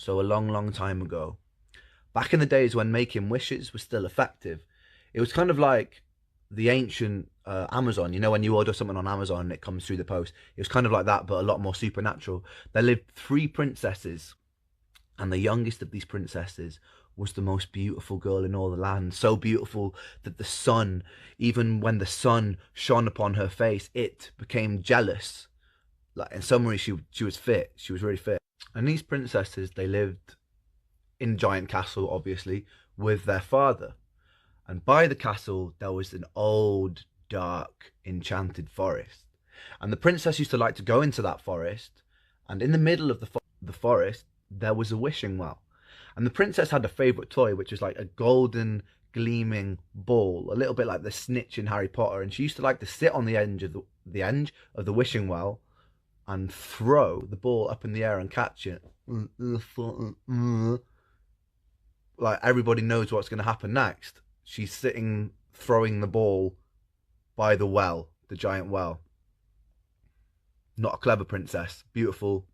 So a long, long time ago, back in the days when making wishes was still effective, it was kind of like the ancient Amazon. You know, when you order something on Amazon and it comes through the post, it was kind of like that, but a lot more supernatural. There lived three princesses, and the youngest of these princesses was the most beautiful girl in all the land. So beautiful that the sun, even when the sun shone upon her face, it became jealous. Like in summary, she was fit. She was really fit. And these princesses, they lived in Giant Castle, obviously, with their father. And by the castle, there was an old, dark, enchanted forest. And the princess used to like to go into that forest. And in the middle of the forest, there was a wishing well. And the princess had a favourite toy, which was like a golden, gleaming ball, a little bit like the snitch in Harry Potter. And she used to like to sit on the edge of the wishing well and throw the ball up in the air and catch it. Like everybody knows what's going to happen next. She's sitting throwing the ball by the well, the giant well. Not a clever princess. Beautiful,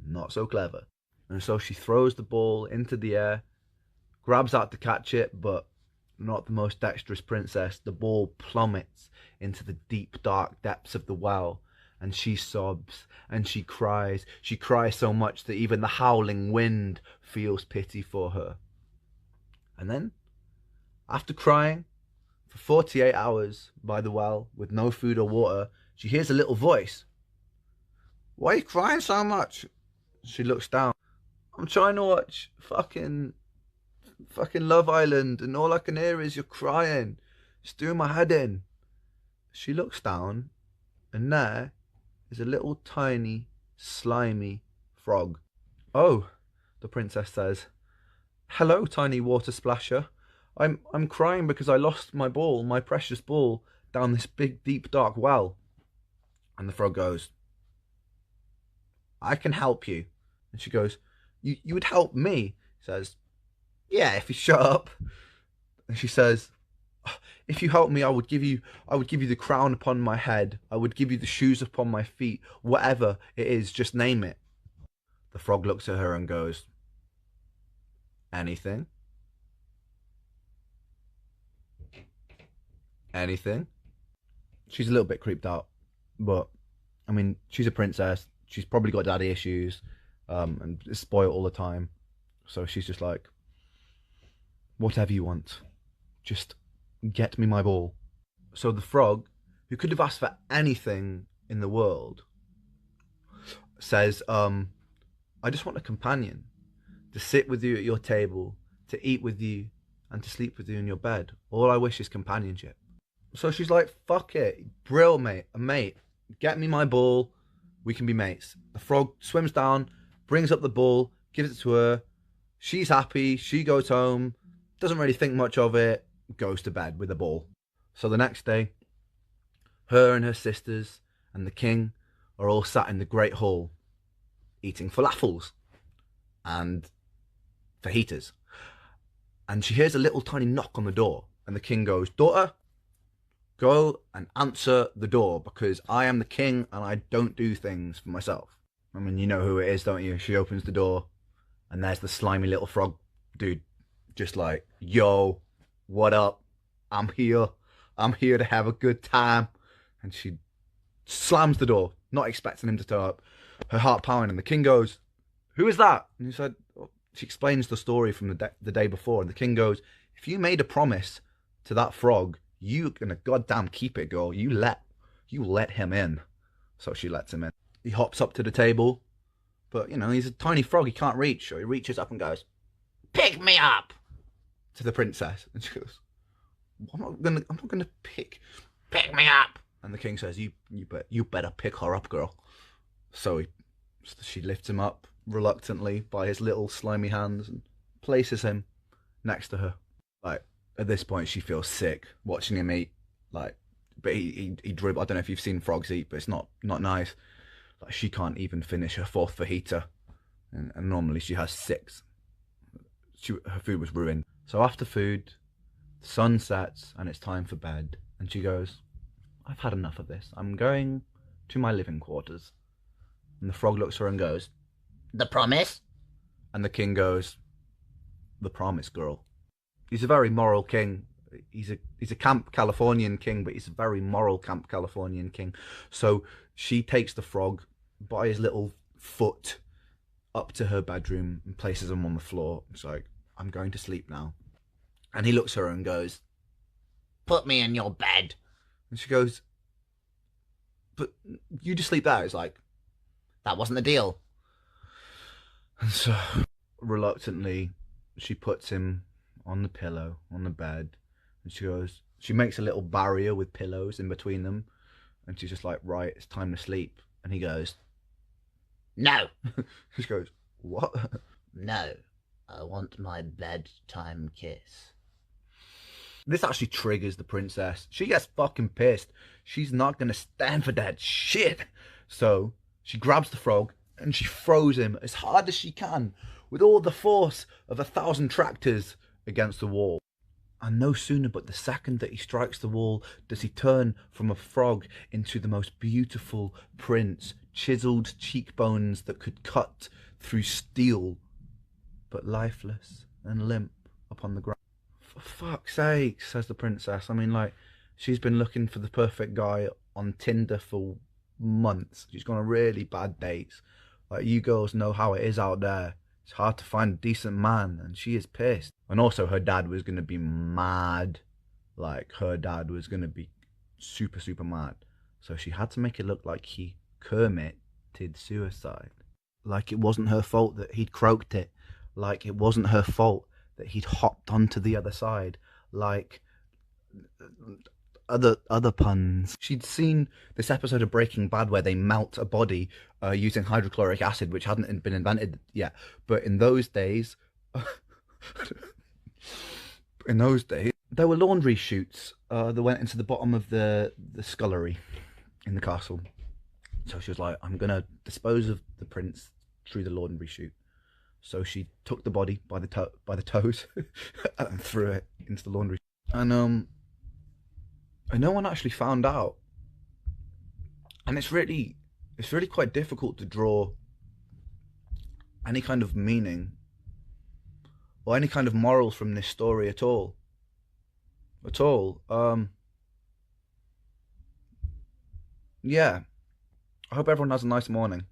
not so clever. And so she throws the ball into the air, grabs out to catch it, but not the most dexterous princess. The ball plummets into the deep, dark depths of the well, and she sobs and she cries. She cries so much that even the howling wind feels pity for her. And then, after crying for 48 hours by the well with no food or water, she hears a little voice. "Why are you crying so much?" She looks down. "I'm trying to watch fucking Love Island, and all I can hear is you're crying. It's doing my head in." She looks down, and there is a little tiny, slimy frog. "Oh," the princess says. "Hello, tiny water splasher. I'm crying because I lost my ball, my precious ball, down this big, deep, dark well." And the frog goes, "I can help you." And she goes, You would help me?" He says, "Yeah, if you shut up." And she says, "If you help me, I would give you the crown upon my head. I would give you the shoes upon my feet. Whatever it is, just name it." The frog looks at her and goes, "Anything? Anything?" She's a little bit creeped out, but I mean, she's a princess. She's probably got daddy issues, and is spoiled all the time. So she's just like, "Whatever you want, just get me my ball." So the frog, who could have asked for anything in the world, says, "I just want a companion to sit with you at your table, to eat with you, and to sleep with you in your bed. All I wish is companionship." So she's like, "Fuck it, brill, mate, get me my ball, we can be mates." The frog swims down, brings up the ball, gives it to her. She's happy, she goes home, doesn't really think much of it, goes to bed with the ball. So the next day, her and her sisters and the king are all sat in the great hall, eating falafels and fajitas. And she hears a little tiny knock on the door, and the king goes, "Daughter, go and answer the door, because I am the king and I don't do things for myself." I mean, you know who it is, don't you? She opens the door, and there's the slimy little frog dude, just like, "Yo, what up? I'm here. I'm here to have a good time." And she slams the door, not expecting him to turn up, her heart pounding. And the king goes, "Who is that?" And he said, she explains the story from the day before. And the king goes, "If you made a promise to that frog, you gonna goddamn keep it, girl. You let him in." So she lets him in. He hops up to the table, but you know, he's a tiny frog, he can't reach. So he reaches up and goes, "Pick me up," to the princess. And she goes, I'm not gonna pick me up." And the king says, you better pick her up, girl." So she lifts him up reluctantly by his little slimy hands and places him next to her. Like, at this point, she feels sick watching him eat. Like, but he dribble. I don't know if you've seen frogs eat, but it's not nice. Like, she can't even finish her fourth fajita, and normally she has six. Her food was ruined. So after food, the sun sets and it's time for bed, and she goes, "I've had enough of this. I'm going to my living quarters." And the frog looks at her and goes, "The promise?" And the king goes, the promise girl. He's a very moral king. He's a Camp Californian king, but he's a very moral Camp Californian king. So she takes the frog by his little foot up to her bedroom and places him on the floor. It's like, I'm going to sleep now. And he looks at her and goes, put me in your bed. And she goes, but you just sleep there. It's like, that wasn't the deal. And so reluctantly, she puts him on the pillow, on the bed. And she makes a little barrier with pillows in between them. And she's just like, right, it's time to sleep. And he goes, no. She goes, what? No, I want my bedtime kiss. This actually triggers the princess. She gets fucking pissed. She's not going to stand for that shit. So she grabs the frog and she throws him as hard as she can with all the force of 1,000 tractors against the wall. And no sooner but the second that he strikes the wall does he turn from a frog into the most beautiful prince, chiseled cheekbones that could cut through steel, but lifeless and limp upon the ground. For fuck's sake, says the princess. I mean, like, she's been looking for the perfect guy on Tinder for months. She's gone on really bad dates. Like, you girls know how it is out there. It's hard to find a decent man, and she is pissed. And also, her dad was going to be mad. Like, her dad was going to be super, super mad. So she had to make it look like he committed suicide. Like it wasn't her fault that he'd croaked it. Like it wasn't her fault that he'd hopped onto the other side. Like other puns. She'd seen this episode of Breaking Bad where they melt a body using hydrochloric acid, which hadn't been invented yet. But in those days, there were laundry chutes that went into the bottom of the scullery in the castle. So she was like, I'm gonna dispose of the prince through the laundry chute. So she took the body by the toes and threw it into the laundry. And no one actually found out. And it's really quite difficult to draw any kind of meaning or any kind of morals from this story at all. Yeah. I hope everyone has a nice morning.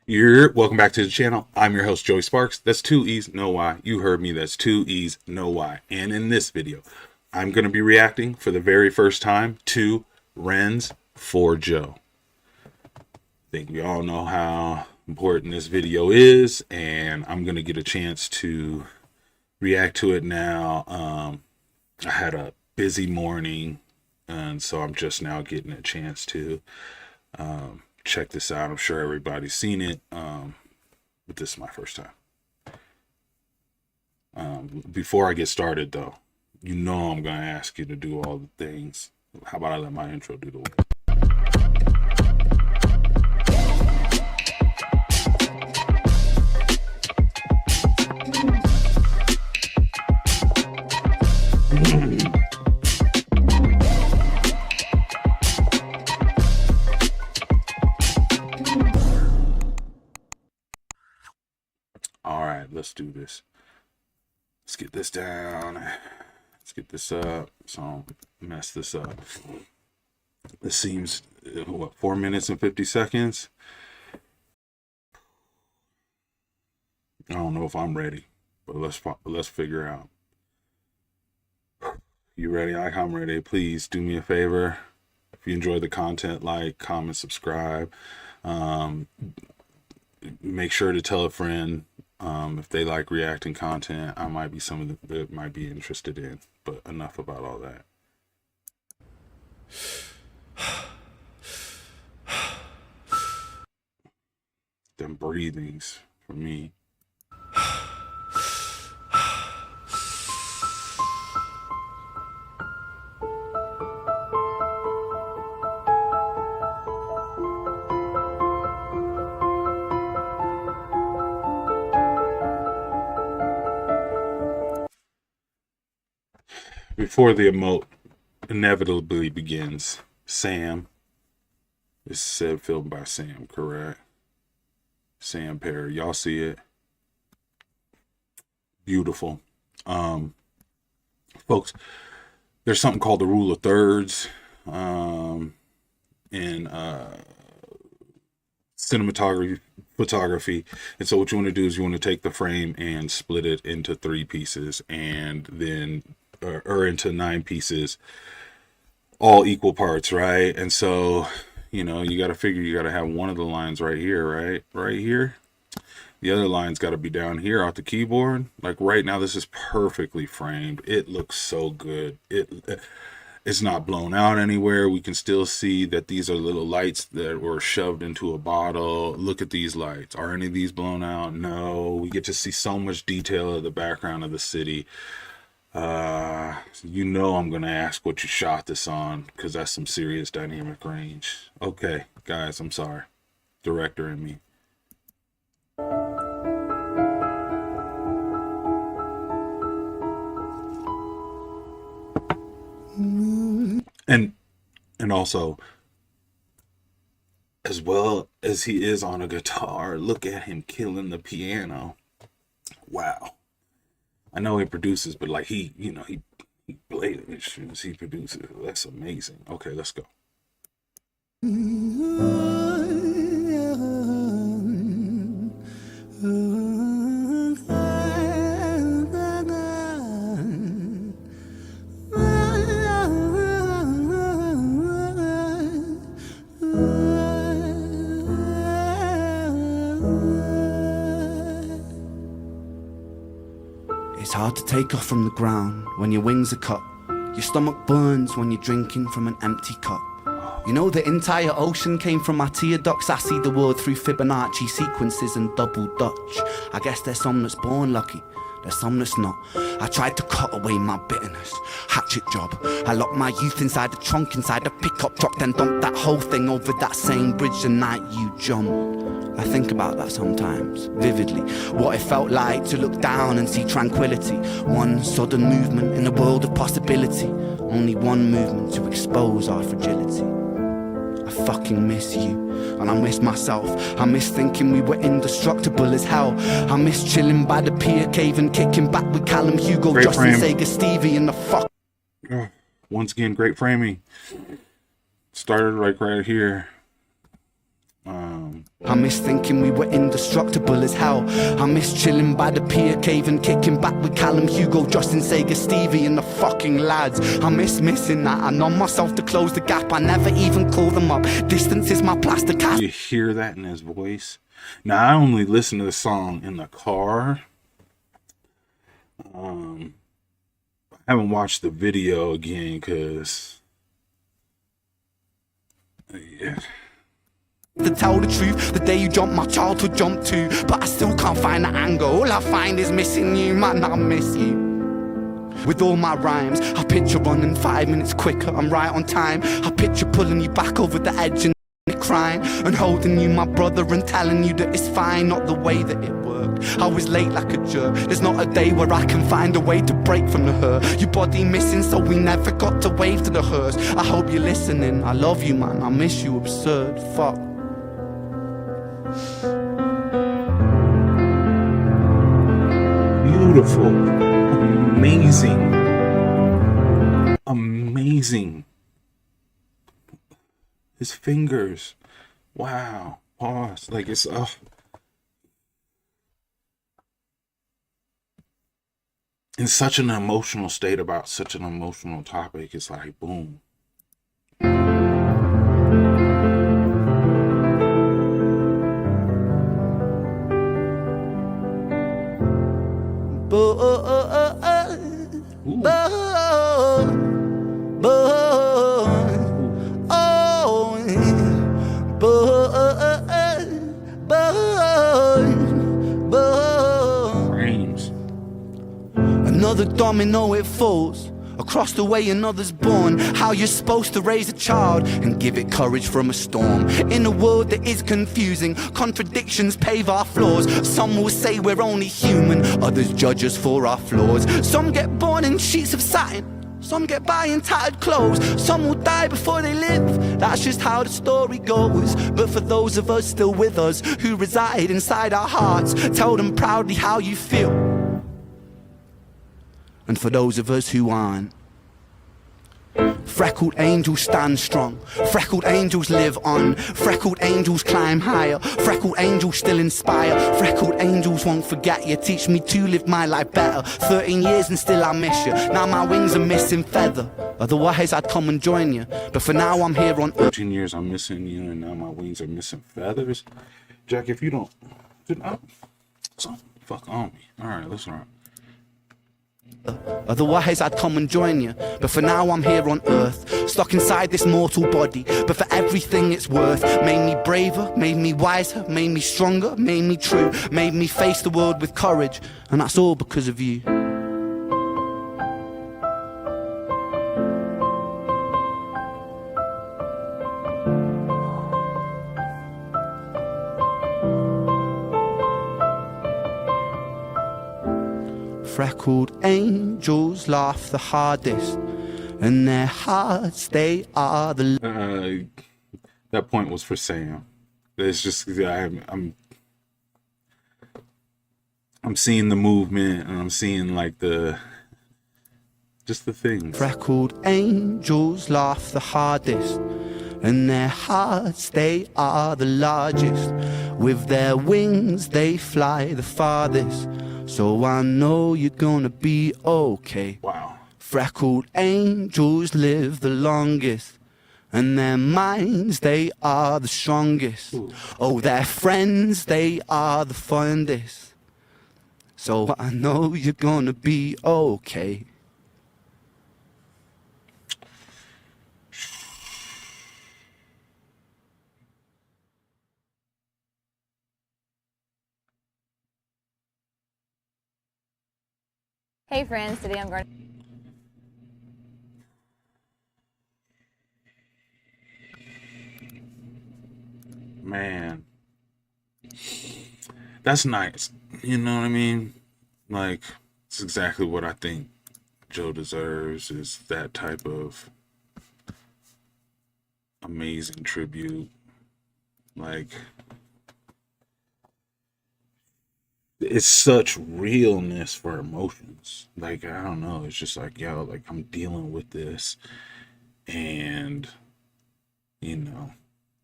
Welcome back to the channel. I'm your host, Joey Sparks. That's 2 E's, no Y. You heard me. That's 2 E's, no Y. And in this video, I'm going to be reacting for the very first time to Ren's for Joe. I think we all know how important this video is, and I'm going to get a chance to react to it now. I had a busy morning, and so I'm just now getting a chance to check this out. I'm sure everybody's seen it, but this is my first time. Before I get started, though, you know I'm going to ask you to do all the things. How about I let my intro do the work? All right, let's do this. Let's get this down. Let's get this up. So I'll mess this up. This seems, what, 4 minutes and 50 seconds? I don't know if I'm ready, but let's figure out. You ready? Like I'm ready. Please do me a favor. If you enjoy the content, like, comment, subscribe. Make sure to tell a friend. If they like reacting content, I might be someone that might be interested in. But enough about all that. Them breathings for me. Before the emote inevitably begins, Sam. This is said filmed by Sam, correct? Sandpaper. Y'all see it? Beautiful. Folks, there's something called the rule of thirds in cinematography, photography. And so what you want to do is you want to take the frame and split it into 3 pieces, and then or into 9 pieces, all equal parts, right? And so, you know, you got to figure you got to have one of the lines right here, right here. The other line's got to be down here off the keyboard. Like right now, this is perfectly framed. It looks so good. It's not blown out anywhere. We can still see that these are little lights that were shoved into a bottle. Look at these lights. Are any of these blown out? No. We get to see so much detail of the background of the city. You know I'm going to ask what you shot this on, because that's some serious dynamic range. Okay, guys, I'm sorry. Director and me. And also, as well as he is on a guitar, look at him killing the piano. Wow. I know he produces, but like he played instruments, he produces. That's amazing. Okay, let's go. It's hard to take off from the ground when your wings are cut. Your stomach burns when you're drinking from an empty cup. You know the entire ocean came from my tear ducts. I see the world through Fibonacci sequences and double Dutch. I guess there's some that's born lucky, there's some that's not. I tried to cut away my bitterness, hatchet job. I locked my youth inside the trunk, inside a pickup truck, then dumped that whole thing over that same bridge the night you jumped. I think about that sometimes, vividly. What it felt like to look down and see tranquility. One sudden movement in a world of possibility. Only one movement to expose our fragility. I fucking miss you, and I miss myself. I miss thinking we were indestructible as hell. I miss chilling by the pier cave and kicking back with Callum, Hugo, Great Justin, frame. Sega, Stevie, and the fuck. Once again, great framing. Started like right here. I miss thinking we were indestructible as hell. I miss chilling by the pier cave and kicking back with Callum, Hugo, Justin, Sega, Stevie, and the fucking lads. I miss missing that. I numb myself to close the gap. I never even call them up. Distance is my plaster cast. You hear that in his voice? Now, I only listen to the song in the car. I haven't watched the video again because... yeah. To tell the truth, the day you jumped, my childhood jumped too. But I still can't find the angle. All I find is missing you, man, I miss you. With all my rhymes, I picture running 5 minutes quicker, I'm right on time. I picture pulling you back over the edge and crying, and holding you, my brother, and telling you that it's fine, not the way that it worked. I was late like a jerk. There's not a day where I can find a way to break from the hurt. Your body missing, so we never got to wave to the hearse. I hope you're listening. I love you, man. I miss you, absurd. Fuck. Beautiful. Amazing. Amazing. His fingers. Wow. Pause. Like it's in such an emotional state about such an emotional topic. It's like boom. Another domino, it falls. Across the way another's born. How you're supposed to raise a child and give it courage from a storm. In a world that is confusing, contradictions pave our flaws. Some will say we're only human, others judge us for our flaws. Some get born in sheets of satin, Some get by in tattered clothes, some will die before they live. That's just how the story goes. But for those of us still with us, who reside inside our hearts, tell them proudly how you feel. And for those of us who aren't, freckled angels stand strong, freckled angels live on, freckled angels climb higher, freckled angels still inspire, freckled angels won't forget you, teach me to live my life better. 13 years and still I miss you, now my wings are missing feather. Otherwise I'd come and join you, but for now I'm here on earth. 13 years I'm missing you, and now my wings are missing feathers. Jack, if you don't, so fuck on me. All right, let's run. Otherwise I'd come and join you, but for now I'm here on earth, stuck inside this mortal body, but for everything it's worth. Made me braver, made me wiser, made me stronger, made me true, made me face the world with courage, and that's all because of you. Freckled angels laugh the hardest, and their hearts, they are the... That point was for Sam. It's just, I'm seeing the movement, and I'm seeing like just the things. Freckled angels laugh the hardest, and their hearts, they are the largest. With their wings, they fly the farthest. So I know you're gonna be okay. Wow. Freckled angels live the longest, and their minds, they are the strongest. Ooh. Oh, their friends, they are the fondest. So I know you're gonna be okay. Hey friends, today I'm going to... Man, that's nice. You know what I mean? Like, it's exactly what I think Joe deserves, is that type of amazing tribute. Like, it's such realness for emotions. Like, I don't know, it's just like, yo, like, I'm dealing with this, and you know,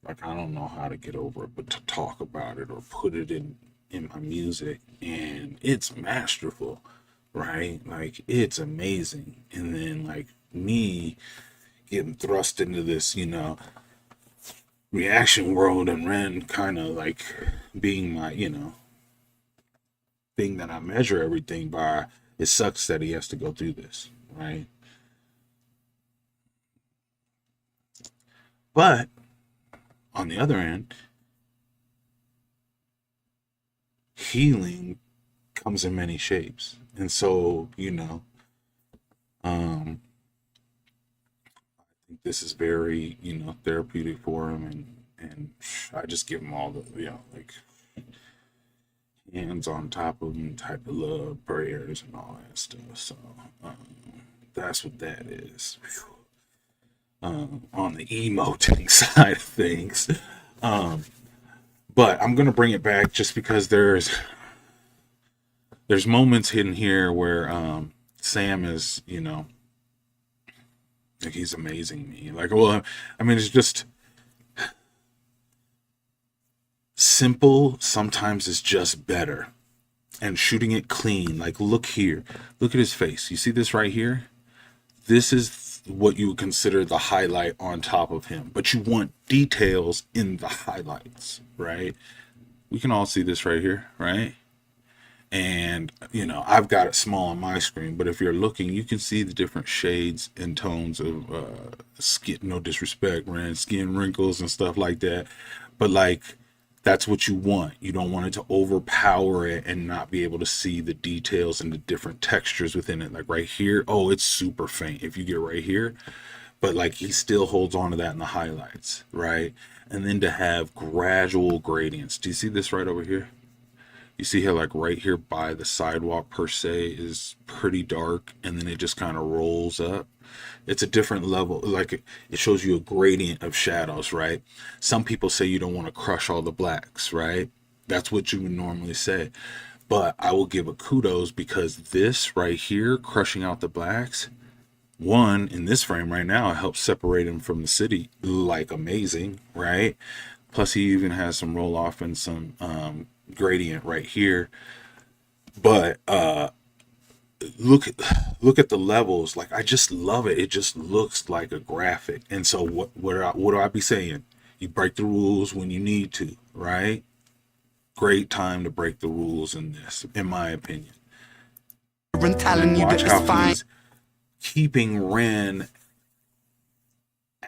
like, I don't know how to get over it, but to talk about it or put it in my music, and it's masterful, right? Like, it's amazing. And then like me getting thrust into this, you know, reaction world, and Ren kind of like being my, you know, thing that I measure everything by. It sucks that he has to go through this, right? But on the other end, healing comes in many shapes. And so, you know, I think this is very, you know, therapeutic for him, and I just give him all the, you know, like, hands on top of him type of love, prayers, and all that stuff. So that's what that is. On the emoting side of things. But I'm gonna bring it back just because there's moments in here where Sam is, you know, like, he's amazing me. Like, well, I mean, it's just simple sometimes is just better, and shooting it clean. Like, look here, look at his face. You see this right here? This is what you would consider the highlight on top of him, but you want details in the highlights, right? We can all see this right here, right? And, you know, I've got it small on my screen, but if you're looking, you can see the different shades and tones of skin, no disrespect, man, skin wrinkles and stuff like that. But like, that's what you want. You don't want it to overpower it and not be able to see the details and the different textures within it. Like right here, oh, it's super faint if you get right here, but like he still holds on to that in the highlights, right? And then to have gradual gradients. Do you see this right over here? You see how like right here by the sidewalk per se is pretty dark, and then it just kind of rolls up. It's a different level. Like it shows you a gradient of shadows, right? Some people say you don't want to crush all the blacks, right? That's what you would normally say. But I will give a kudos because this right here, crushing out the blacks, one, in this frame right now, it helps separate him from the city like amazing, right? Plus he even has some roll off and some gradient right here. But look at the levels. Like, I just love it. It just looks like a graphic. And so what do I be saying? You break the rules when you need to, right? Great time to break the rules in this, in my opinion. And telling you Watch that how it's fine. he's keeping Ren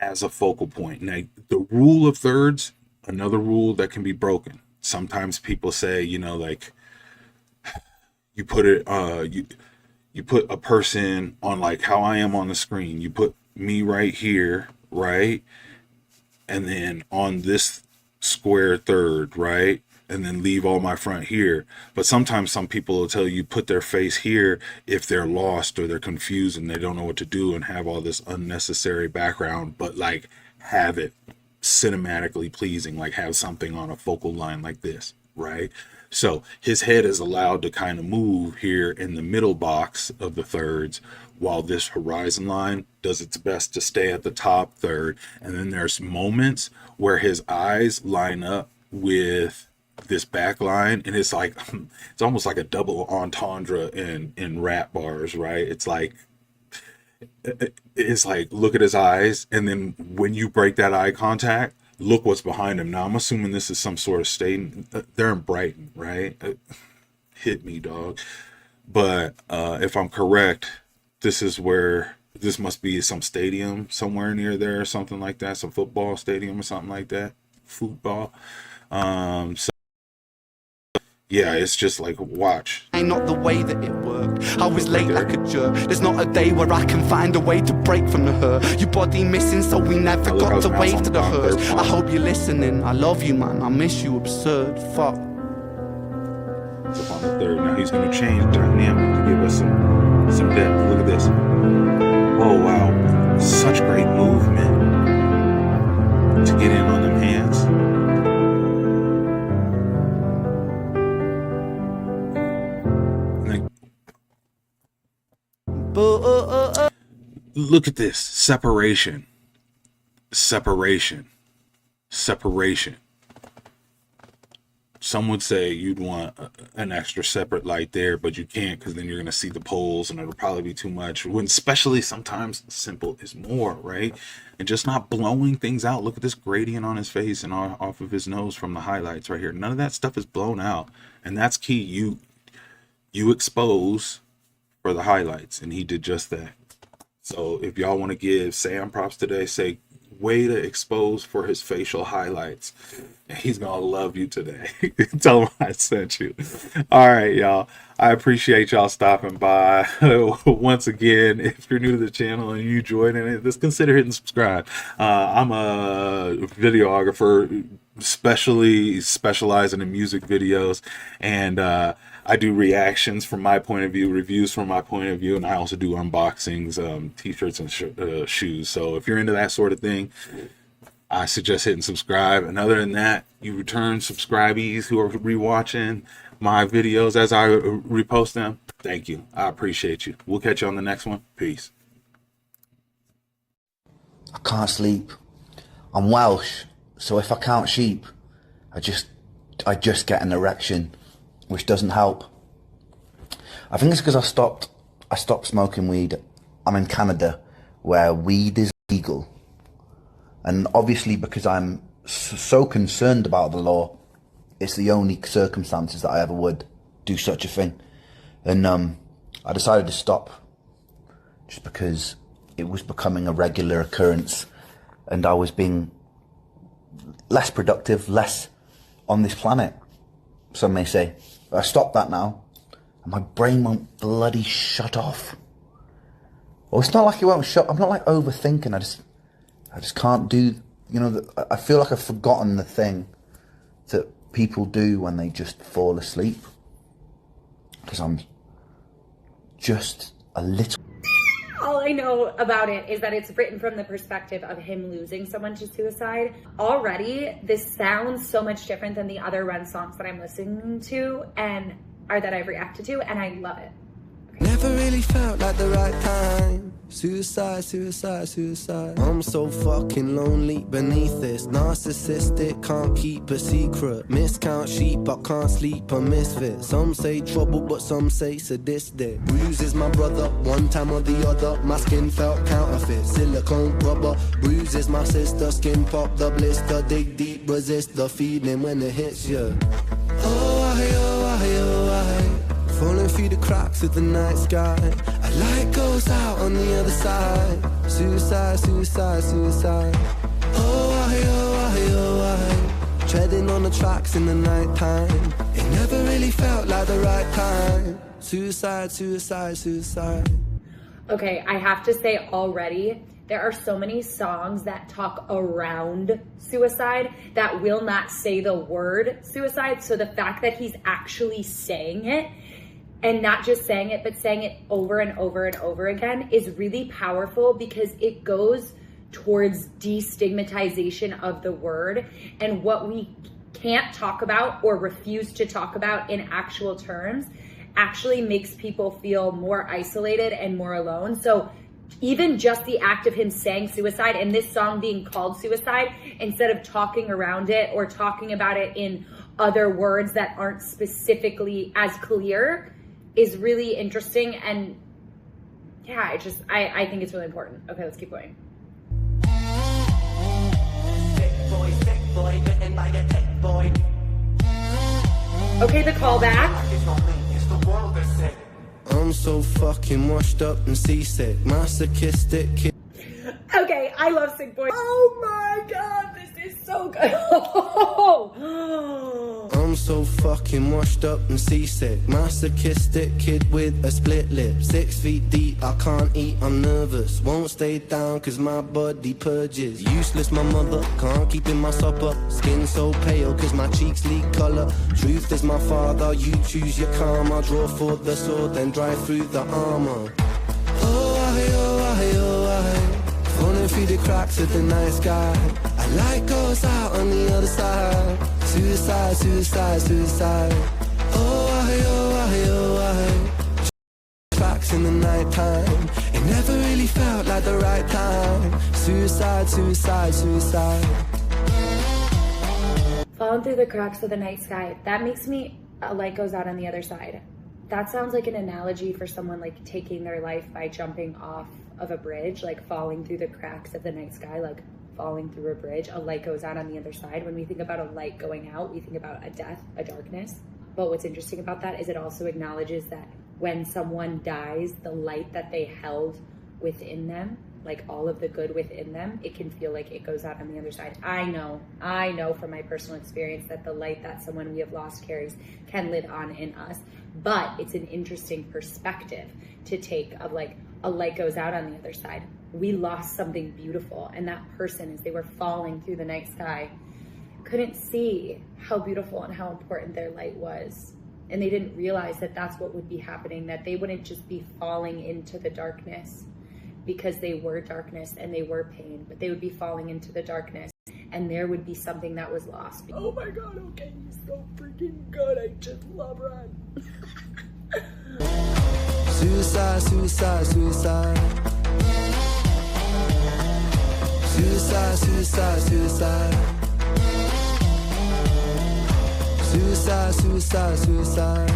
as a focal point. Now, the rule of thirds, another rule that can be broken. Sometimes people say, you know, like, you put it, you put a person on, like how I am on the screen. You put me right here, right? And then on this square third, right? And then leave all my front here. But sometimes some people will tell you put their face here if they're lost or they're confused and they don't know what to do and have all this unnecessary background, but like have it cinematically pleasing, like have something on a focal line like this, right? So his head is allowed to kind of move here in the middle box of the thirds, while this horizon line does its best to stay at the top third. And then there's moments where his eyes line up with this back line, and it's like, it's almost like a double entendre in rap bars, right? It's like, look at his eyes, and then when you break that eye contact, look what's behind him. Now I'm assuming this is some sort of state. They're in Brighton, right? Hit me, dog. But if I'm correct, this is where, this must be some stadium somewhere near there or something like that, some football stadium or something like that, football. So yeah, it's just like, watch. Not the way that it worked. I was late like a jerk. There's not a day where I can find a way to break from the hurt. Your body missing, so we never got to wave to the hurt. I hope you're listening. I love you, man. I miss you, absurd. Fuck. It's up on the third. Now he's gonna change dynamic to give us some depth. Look at this. Oh wow, such great movement to get in on them hands. Look at this. Separation. Separation. Separation. Some would say you'd want an extra separate light there, but you can't, because then you're going to see the poles and it'll probably be too much. When especially sometimes simple is more, right? And just not blowing things out. Look at this gradient on his face and off of his nose from the highlights right here. None of that stuff is blown out. And that's key. You expose for the highlights, and he did just that. So if y'all want to give Sam props today, say way to expose for his facial highlights, and he's gonna love you today. Tell him I sent you. All right, y'all, I appreciate y'all stopping by. Once again, if you're new to the channel and you joined in it, just consider hitting subscribe. I'm a videographer, especially specializing in music videos, and I do reactions from my point of view, reviews from my point of view, and I also do unboxings, t-shirts and shoes. So if you're into that sort of thing, I suggest hitting subscribe. And other than that, you return subscribees who are rewatching my videos as I repost them. Thank you. I appreciate you. We'll catch you on the next one. Peace. I can't sleep. I'm Welsh, so if I count sheep, I just get an erection, which doesn't help. I think it's because I stopped smoking weed. I'm in Canada, where weed is legal. And obviously because I'm so concerned about the law, it's the only circumstances that I ever would do such a thing. And I decided to stop just because it was becoming a regular occurrence and I was being less productive, less on this planet, some may say. But I stopped that now, and my brain won't bloody shut off. Well, it's not like it won't shut. I'm not like overthinking. I just can't do, you know, I feel like I've forgotten the thing that people do when they just fall asleep. Because I'm just a little all I know about it is that it's written from the perspective of him losing someone to suicide. Already, this sounds so much different than the other Ren songs that I'm listening to and or that I've reacted to, and I love it. Never really felt like the right time. Suicide, suicide, suicide. I'm so fucking lonely beneath this. Narcissistic, can't keep a secret. Miscount sheep, I can't sleep, a misfit. Some say trouble, but some say sadistic. Bruises my brother, one time or the other. My skin felt counterfeit, silicone rubber. Bruises my sister, skin pop the blister. Dig deep, resist the feeling when it hits you. Oh, I, oh, I, oh, I. Falling through the cracks of the night sky. A light goes out on the other side. Suicide, suicide, suicide. Oh, I, oh, I, oh, I. Treading on the tracks in the night time. It never really felt like the right time. Suicide, suicide, suicide. Okay, I have to say already, there are so many songs that talk around suicide that will not say the word suicide. So the fact that he's actually saying it, and not just saying it, but saying it over and over and over again is really powerful because it goes towards destigmatization of the word, and what we can't talk about or refuse to talk about in actual terms actually makes people feel more isolated and more alone. So even just the act of him saying suicide and this song being called suicide, instead of talking around it or talking about it in other words that aren't specifically as clear, is really interesting. And yeah, I think it's really important. Okay, let's keep going. Okay, the callback. I'm so fucking washed up and seasick, masochistic kid. Okay, I love Sick Boy. Oh my god, this is so good. I'm so fucking washed up and seasick, masochistic kid with a split lip. 6 feet deep, I can't eat, I'm nervous. Won't stay down cause my body purges. Useless my mother, can't keep in my supper. Skin so pale cause my cheeks leak colour. Truth is my father, you choose your karma. Draw for the sword, then drive through the armour. Oh, I, oh, I, oh, I. Falling through the cracks of the night sky. A light goes out on the other side. Suicide, suicide, suicide. Oh, I, oh, I, oh, I. Tracks in the night time. It never really felt like the right time. Suicide, suicide, suicide. Falling through the cracks of the night sky. That makes me, a light goes out on the other side. That sounds like an analogy for someone like taking their life by jumping off of a bridge, like falling through the cracks of the night sky, like falling through a bridge. A light goes out on the other side. When we think about a light going out, we think about a death, a darkness. But what's interesting about that is it also acknowledges that when someone dies, the light that they held within them, like all of the good within them, it can feel like it goes out on the other side. I know from my personal experience that the light that someone we have lost carries can live on in us. But it's an interesting perspective to take of like a light goes out on the other side. We lost something beautiful, and that person, as they were falling through the night sky, couldn't see how beautiful and how important their light was. And they didn't realize that that's what would be happening, that they wouldn't just be falling into the darkness because they were darkness and they were pain, but they would be falling into the darkness and there would be something that was lost. Oh my god, okay, he's so freaking good. I just love Ren. Suicide, suicide, suicide. Suicide, suicide, suicide. Suicide, suicide, suicide.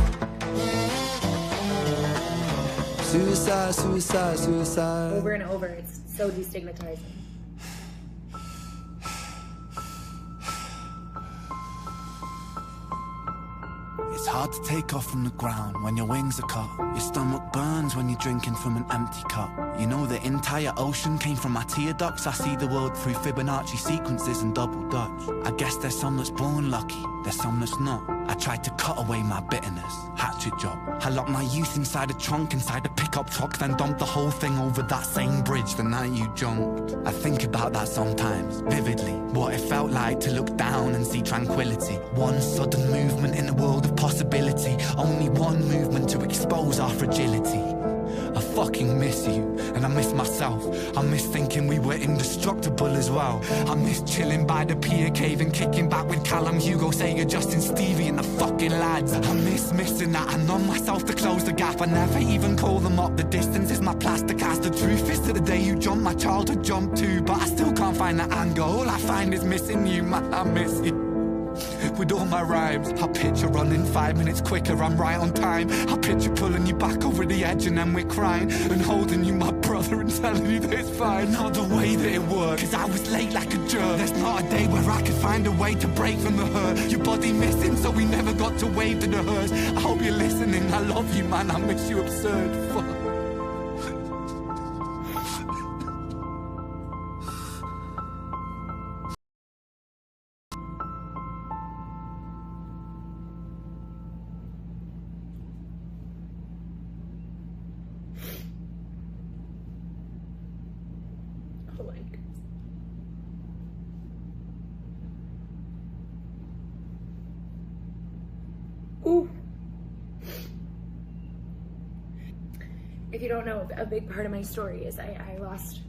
Suicide, suicide, suicide. Over and over, it's so destigmatizing. It's hard to take off from the ground when your wings are cut. Your stomach burns when you're drinking from an empty cup. You know the entire ocean came from my tear ducts. I see the world through Fibonacci sequences and double Dutch. I guess there's some that's born lucky, there's some that's not. I tried to cut away my bitterness, hatchet job. I locked my youth inside a trunk, inside a pickup truck, then dumped the whole thing over that same bridge the night you jumped. I think about that sometimes, vividly. What it felt like to look down and see tranquility. One sudden movement in a world of possibility. Only one movement to expose our fragility. I fucking miss you, and I miss myself. I miss thinking we were indestructible as well. I miss chilling by the pier cave and kicking back with Callum, Hugo, Sega, Justin, Stevie and the fucking lads. I miss missing that. I numb myself to close the gap. I never even call them up. The distance is my plastic ass. The truth is that the day you jumped, my childhood jumped too. But I still can't find the anger. All I find is missing you, man. I miss you. With all my rhymes, I picture running 5 minutes quicker, I'm right on time. I picture pulling you back over the edge and then we're crying, and holding you, my brother, and telling you that it's fine. Not the way that it worked, cause I was late like a jerk. There's not a day where I could find a way to break from the hurt. Your body missing, so we never got to wave to the hers. I hope you're listening, I love you, man, I miss you absurd. Fuck. Ooh. If you don't know, a big part of my story is I lost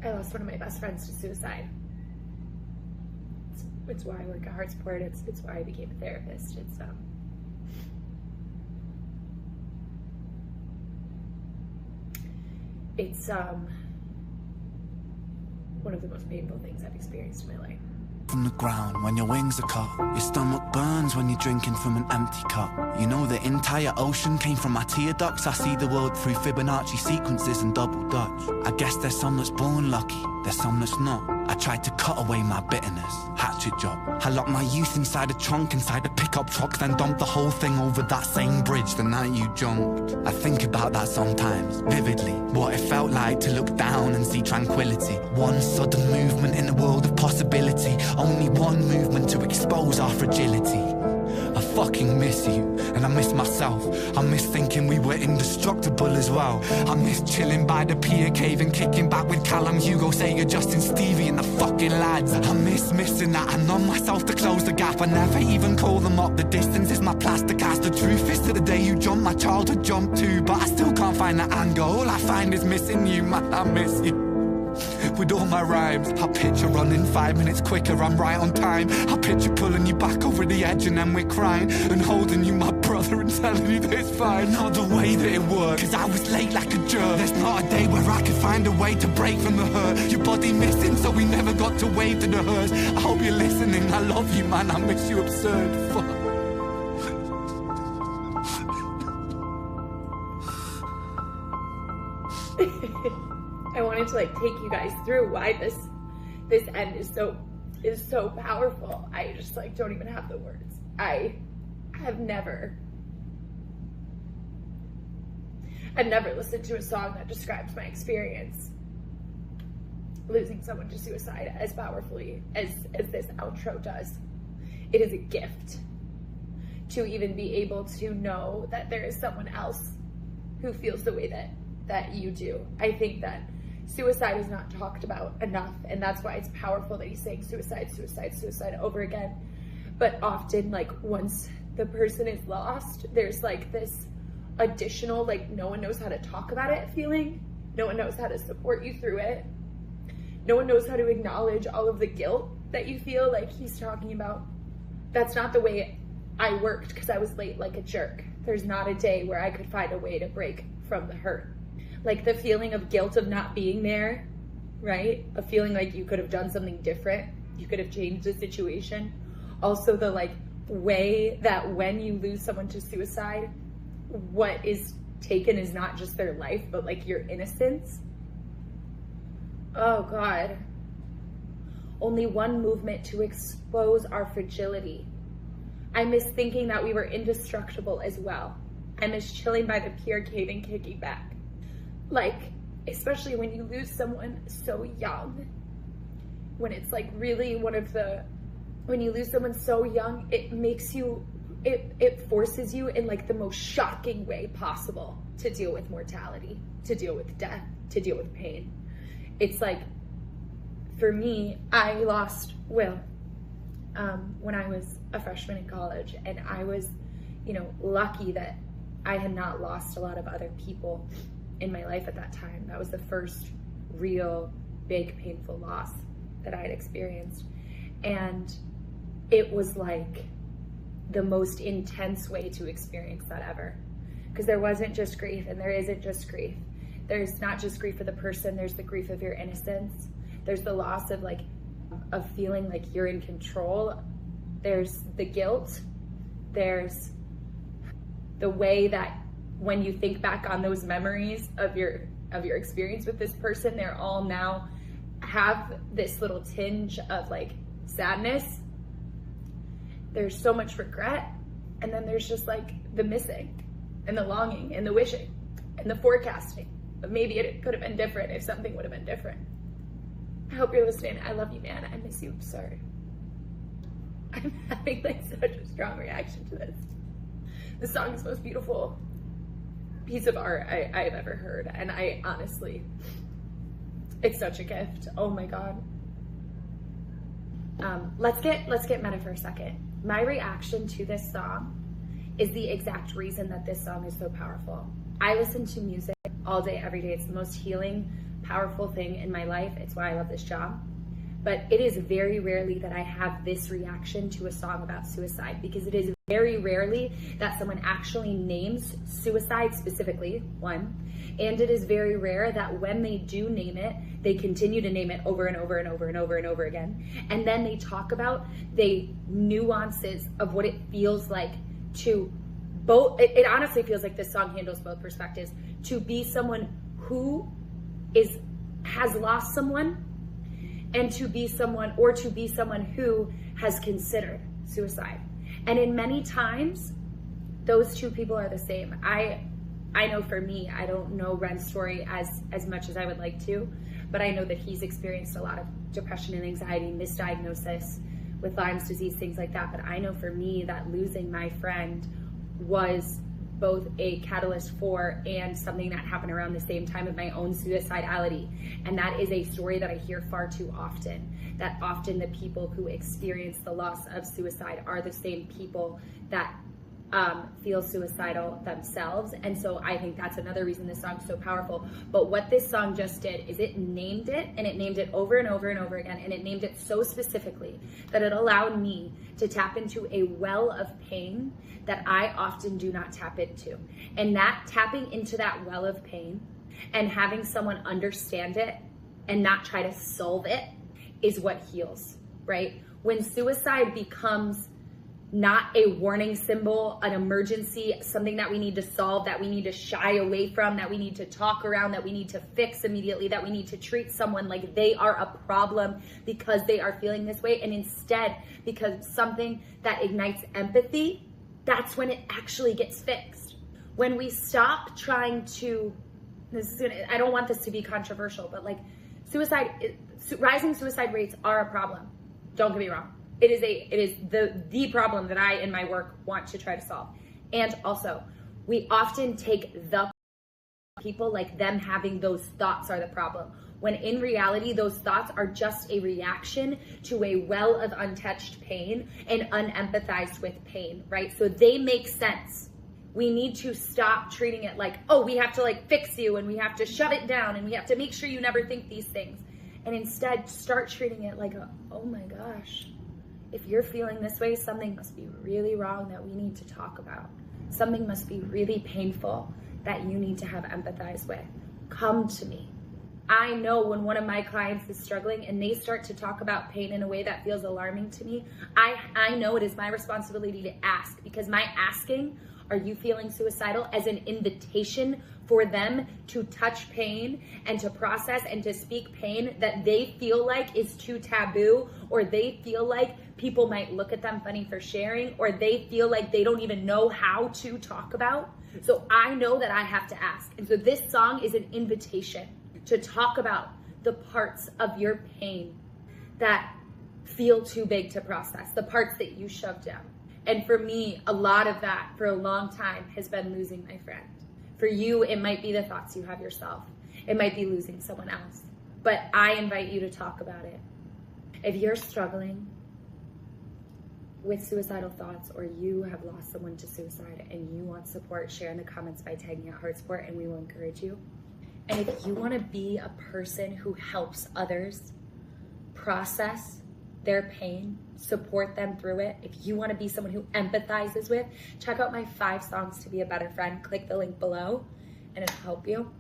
one of my best friends to suicide. It's why I work at Heart Support. It's why I became a therapist. It's one of the most painful things I've experienced in my life. From the ground when your wings are cut, your stomach burns when you're drinking from an empty cup. You know the entire ocean came from my tear ducts. I see the world through Fibonacci sequences and double dutch. I guess there's some that's born lucky, there's some that's not. I tried to cut away my bitterness, hatchet job. I locked my youth inside a trunk, inside a pickup truck, then dumped the whole thing over that same bridge the night you jumped. I think about that sometimes, vividly, what it felt like to look down and see tranquility. One sudden movement in a world of possibility, only one movement to expose our fragility. I fucking miss you, and I miss myself. I miss thinking we were indestructible as well. I miss chilling by the pier cave and kicking back with Callum, Hugo, Sega, Justin, Stevie and the fucking lads. I miss missing that. I numb myself to close the gap. I never even call them up. The distance is my plastic ass. The truth is that the day you jumped, my childhood jumped too. But I still can't find the anger. All I find is missing you, man. I miss you. With all my rhymes, I picture running 5 minutes quicker, I'm right on time. I picture pulling you back over the edge and then we're crying, and holding you, my brother, and telling you that it's fine. Not the way that it worked, cause I was late like a jerk. There's not a day where I could find a way to break from the hurt. Your body missing, so we never got to wave to the hers. I hope you're listening, I love you, man, I miss you absurd. Fuck. I wanted to take you guys through why this end is so powerful. I just don't even have the words. I've never listened to a song that describes my experience losing someone to suicide as powerfully as this outro does. It is a gift to even be able to know that there is someone else who feels the way that you do. I think that suicide is not talked about enough, and that's why it's powerful that he's saying suicide, suicide, suicide over again. But often, once the person is lost, there's this additional, no one knows how to talk about it feeling. No one knows how to support you through it. No one knows how to acknowledge all of the guilt that you feel, like he's talking about. That's not the way I worked, because I was late like a jerk. There's not a day where I could find a way to break from the hurt. The feeling of guilt of not being there, right? A feeling like you could have done something different. You could have changed the situation. Also the way that when you lose someone to suicide, what is taken is not just their life, but your innocence. Oh God. Only one movement to expose our fragility. I miss thinking that we were indestructible as well. I miss chilling by the pier cave and kicking back. Especially when you lose someone so young, when it's really when you lose someone so young, it makes you, it forces you in the most shocking way possible to deal with mortality, to deal with death, to deal with pain. It's for me, I lost Will when I was a freshman in college, and I was lucky that I had not lost a lot of other people in my life at that time. That was the first real big painful loss that I had experienced. And it was like the most intense way to experience that ever. Because there wasn't just grief, and there isn't just grief. There's not just grief for the person, there's the grief of your innocence. There's the loss of feeling like you're in control. There's the guilt. There's the way that when you think back on those memories of your experience with this person, they're all now have this little tinge of sadness. There's so much regret, and then there's just the missing and the longing and the wishing and the forecasting of maybe it could have been different if something would have been different. I hope you're listening. I love you, man. I miss you. I'm sorry. I'm having such a strong reaction to this. The song is the most beautiful piece of art I've ever heard, and I honestly, it's such a gift. Oh my God. Let's get meta for a second. My reaction to this song is the exact reason that this song is so powerful. I listen to music all day, every day. It's the most healing, powerful thing in my life. It's why I love this job. But it is very rarely that I have this reaction to a song about suicide, because it is very rarely that someone actually names suicide specifically, one. And it is very rare that when they do name it, they continue to name it over and over and over and over and over again. And then they talk about the nuances of what it feels like to both. It honestly feels like this song handles both perspectives. To be someone who has lost someone, and to be someone who has considered suicide. And in many times, those two people are the same. I know for me, I don't know Ren's story as much as I would like to, but I know that he's experienced a lot of depression and anxiety, misdiagnosis with Lyme's disease, things like that. But I know for me that losing my friend was both a catalyst for and something that happened around the same time of my own suicidality. And that is a story that I hear far too often, that often the people who experience the loss of suicide are the same people that feel suicidal themselves. And so I think that's another reason this song's so powerful. But what this song just did is it named it, and it named it over and over and over again, and it named it so specifically that it allowed me to tap into a well of pain that I often do not tap into. And that tapping into that well of pain and having someone understand it and not try to solve it is what heals, right? When suicide becomes not a warning symbol, an emergency, something that we need to solve, that we need to shy away from, that we need to talk around, that we need to fix immediately, that we need to treat someone like they are a problem because they are feeling this way, and instead because something that ignites empathy, that's when it actually gets fixed. When we stop trying to, I don't want this to be controversial, but rising suicide rates are a problem. Don't get me wrong. It is the problem that I, in my work, want to try to solve. And also, we often take the people like them having those thoughts are the problem, when in reality, those thoughts are just a reaction to a well of untouched pain and unempathized with pain, right? So they make sense. We need to stop treating it like, oh, we have to fix you and we have to shove it down and we have to make sure you never think these things. And instead start treating it like, oh my gosh, if you're feeling this way, something must be really wrong that we need to talk about. Something must be really painful that you need to have empathize with. Come to me. I know when one of my clients is struggling and they start to talk about pain in a way that feels alarming to me, I know it is my responsibility to ask, because my asking, are you feeling suicidal, as an invitation for them to touch pain and to process and to speak pain that they feel like is too taboo, or they feel like people might look at them funny for sharing, or they feel like they don't even know how to talk about. So I know that I have to ask. And so this song is an invitation to talk about the parts of your pain that feel too big to process, the parts that you shove down. And for me, a lot of that for a long time has been losing my friend. For you, it might be the thoughts you have yourself. It might be losing someone else. But I invite you to talk about it. If you're struggling, with suicidal thoughts, or you have lost someone to suicide and you want support, share in the comments by tagging at Heart Support and we will encourage you. And if you want to be a person who helps others process their pain, support them through it, if you want to be someone who empathizes with, check out my 5 songs to be a better friend. Click the link below and it'll help you.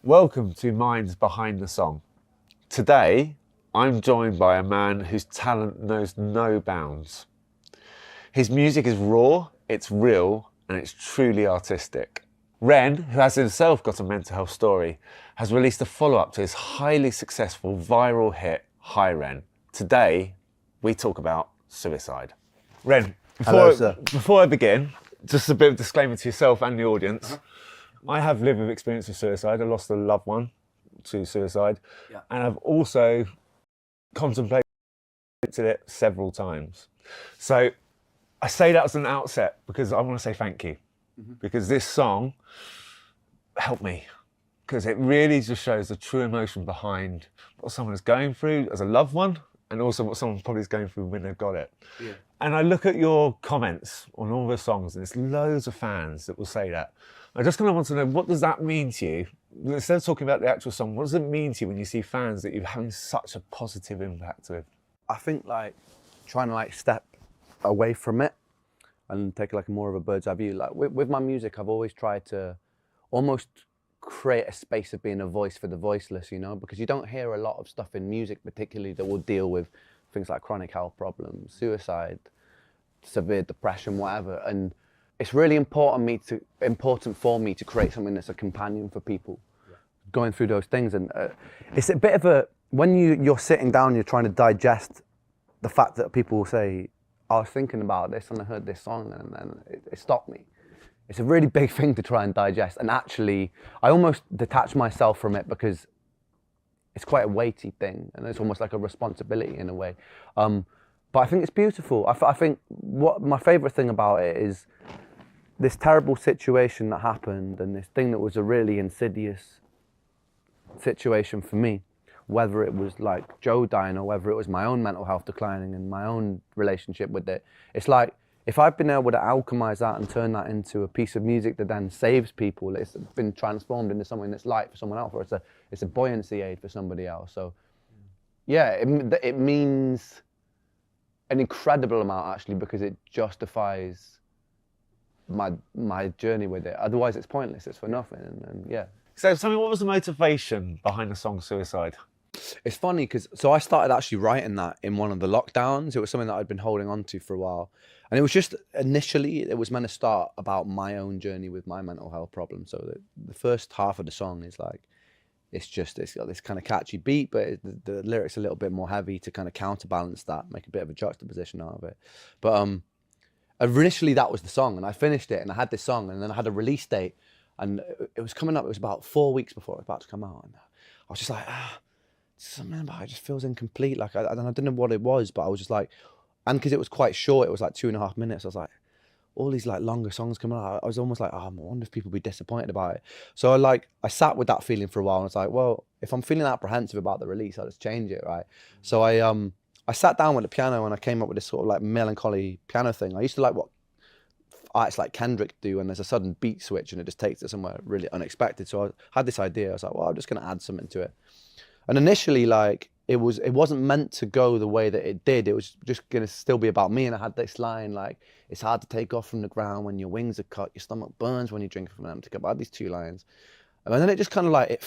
Welcome to Minds Behind the Song. Today, I'm joined by a man whose talent knows no bounds. His music is raw, it's real, and it's truly artistic. Ren, who has himself got a mental health story, has released a follow-up to his highly successful viral hit, Hi Ren. Today, we talk about suicide. Ren, before I begin, just a bit of disclaimer to yourself and the audience. I have lived with experience of suicide. I lost a loved one to suicide. Yeah. And I've also contemplated it several times. So I say that as an outset because I want to say thank you. Because this song helped me. Because it really just shows the true emotion behind what someone is going through as a loved one and also what someone probably is going through when they've got it. Yeah. And I look at your comments on all the songs and there's loads of fans that will say that. I just kind of want to know, what does that mean to you? Instead of talking about the actual song, what does it mean to you when you see fans that you're having such a positive impact with? I think like trying to like step away from it and take like more of a bird's eye view. Like with my music, I've always tried to almost create a space of being a voice for the voiceless, you know, because you don't hear a lot of stuff in music particularly that will deal with things like chronic health problems, suicide, severe depression, whatever. And it's really important for me to create something that's a companion for people going through those things. And it's a bit of a, when you're sitting down, you're trying to digest the fact that people will say, I was thinking about this and I heard this song and then it stopped me. It's a really big thing to try and digest. And actually, I almost detach myself from it because it's quite a weighty thing and it's almost like a responsibility in a way. But I think it's beautiful. I think what my favorite thing about it is this terrible situation that happened and this thing that was a really insidious situation for me, whether it was like Joe dying or whether it was my own mental health declining and my own relationship with it. It's like, if I've been able to alchemize that and turn that into a piece of music that then saves people, it's been transformed into something that's light for someone else, or it's a buoyancy aid for somebody else. So yeah, it means an incredible amount actually, because it justifies my journey with it. Otherwise it's pointless, it's for nothing. And yeah. So tell me, what was the motivation behind the song Suicide? It's funny because I started actually writing that in one of the lockdowns. It was something that I'd been holding on to for a while. And it was just, initially, it was meant to start about my own journey with my mental health problem. So the first half of the song is like, it's got this kind of catchy beat, but the lyrics are a little bit more heavy to kind of counterbalance that, make a bit of a juxtaposition out of it. But initially that was the song, and I finished it and I had this song, and then I had a release date, and it was coming up, it was about 4 weeks before it was about to come out. And I was just like, something about it just feels incomplete. Like, I don't know what it was, but I was just like, and because it was quite short, it was like 2.5 minutes. I was like, all these like longer songs coming out. I was almost like, I wonder if people would be disappointed about it. So I sat with that feeling for a while, and I was like, well, if I'm feeling apprehensive about the release, I'll just change it, right? So I sat down with the piano and I came up with this sort of like melancholy piano thing. I used to like what artists like Kendrick do, and there's a sudden beat switch and it just takes it somewhere really unexpected. So I had this idea. I was like, well, I'm just going to add something to it. And initially, like, it wasn't meant to go the way that it did. It was just going to still be about me. And I had this line like, it's hard to take off from the ground when your wings are cut, your stomach burns when you drink from an empty cup. I had these 2 lines. And then it just kind of like,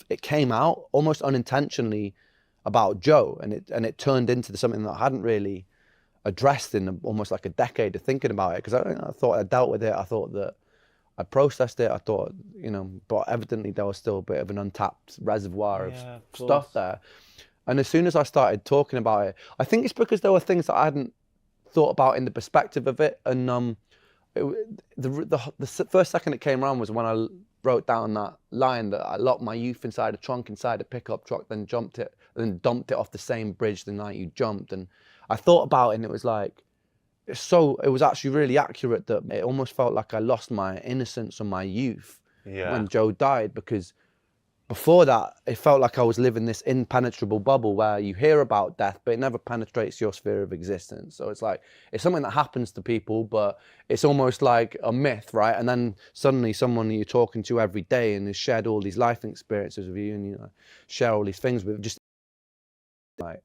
it came out almost unintentionally about Joe. And it turned into something that I hadn't really addressed in almost like a decade of thinking about it. Because I thought I dealt with it. I thought that I processed it. I thought, but evidently there was still a bit of an untapped reservoir of stuff there. And as soon as I started talking about it, I think it's because there were things that I hadn't thought about in the perspective of it. And the first second it came around was when I wrote down that line that I locked my youth inside a trunk inside a pickup truck, then dumped it off the same bridge the night you jumped. And I thought about it, and it was like, it was actually really accurate that it almost felt like I lost my innocence and my youth when Joe died, because before that, it felt like I was living this impenetrable bubble where you hear about death, but it never penetrates your sphere of existence. So it's like, it's something that happens to people, but it's almost like a myth, right? And then suddenly someone you're talking to every day and has shared all these life experiences with you, and you know, share all these things with, just like,